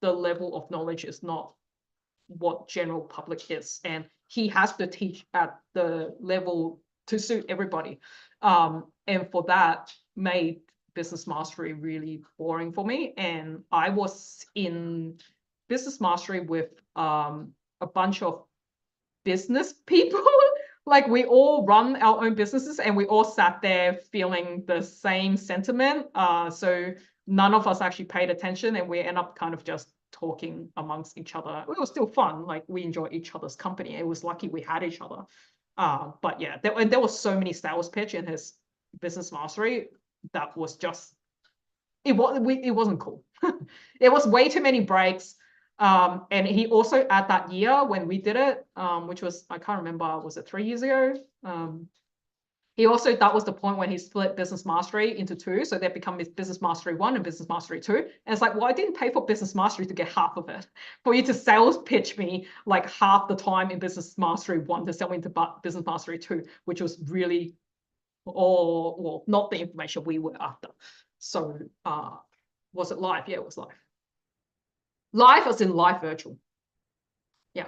S2: the level of knowledge is not what general public is, and he has to teach at the level to suit everybody. And for that made Business Mastery really boring for me. And I was in Business Mastery with a bunch of business people. Like, we all run our own businesses, and we all sat there feeling the same sentiment. So none of us actually paid attention, and we end up kind of just talking amongst each other. It was still fun. Like, we enjoy each other's company. It was lucky we had each other. But yeah, there was so many sales pitch in his Business Mastery that was just, it wasn't cool. It was way too many breaks. And he also, at that year when we did it, which was, I can't remember, was it 3 years ago? He also, that was the point when he split Business Mastery into two. So that become Business Mastery 1 and Business Mastery 2. And it's like, well, I didn't pay for Business Mastery to get half of it. For you to sales pitch me like half the time in Business Mastery 1 to sell me into Business Mastery 2, which was really, well, not the information we were after. So was it live? Yeah, it was live. Live as in live virtual. Yeah.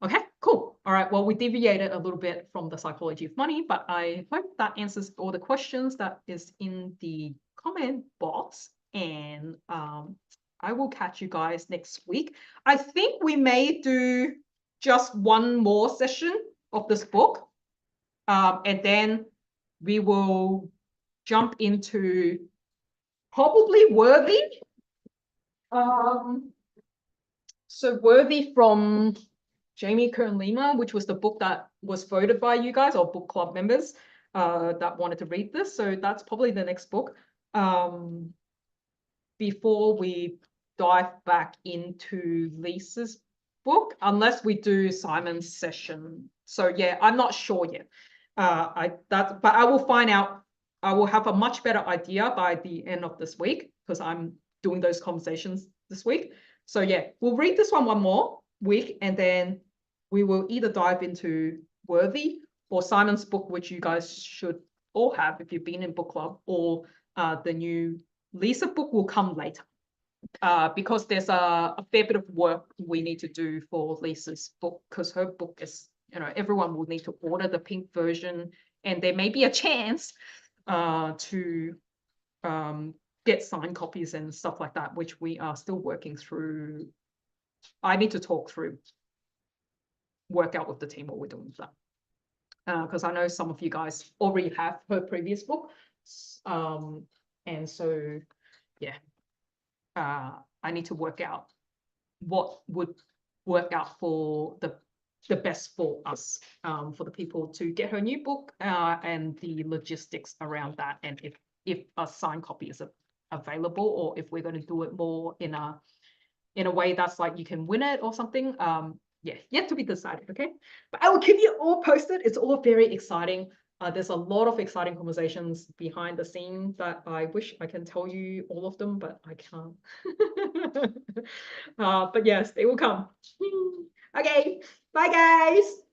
S2: Okay, cool. All right, well, we deviated a little bit from the psychology of money, but I hope that answers all the questions that is in the comment box. And I will catch you guys next week. I think we may do just one more session of this book. And then we will jump into probably Worthy. So Worthy from Jamie Kern-Lima, which was the book that was voted by you guys, or book club members that wanted to read this. So that's probably the next book. Before we dive back into Lisa's book, unless we do Simon's session. So yeah, I'm not sure yet. But I will find out. I will have a much better idea by the end of this week, because I'm doing those conversations this week. So yeah, we'll read this one more week, and then we will either dive into Worthy or Simon's book, which you guys should all have if you've been in book club, or the new Lisa book will come later, because there's a fair bit of work we need to do for Lisa's book, because her book is, everyone will need to order the pink version, and there may be a chance to get signed copies and stuff like that, which we are still working through. I need to talk through, work out with the team what we're doing with that. Because I know some of you guys already have her previous book. And so, yeah, I need to work out what would work out for the best for us, for the people to get her new book, and the logistics around that, and if a signed copy is available, or if we're going to do it more in a way that's like you can win it or something. Yeah, yet to be decided. Okay, but I will keep you all posted. It's all very exciting. There's a lot of exciting conversations behind the scene that I wish I can tell you all of them, but I can't. But yes, they will come. Okay, bye guys.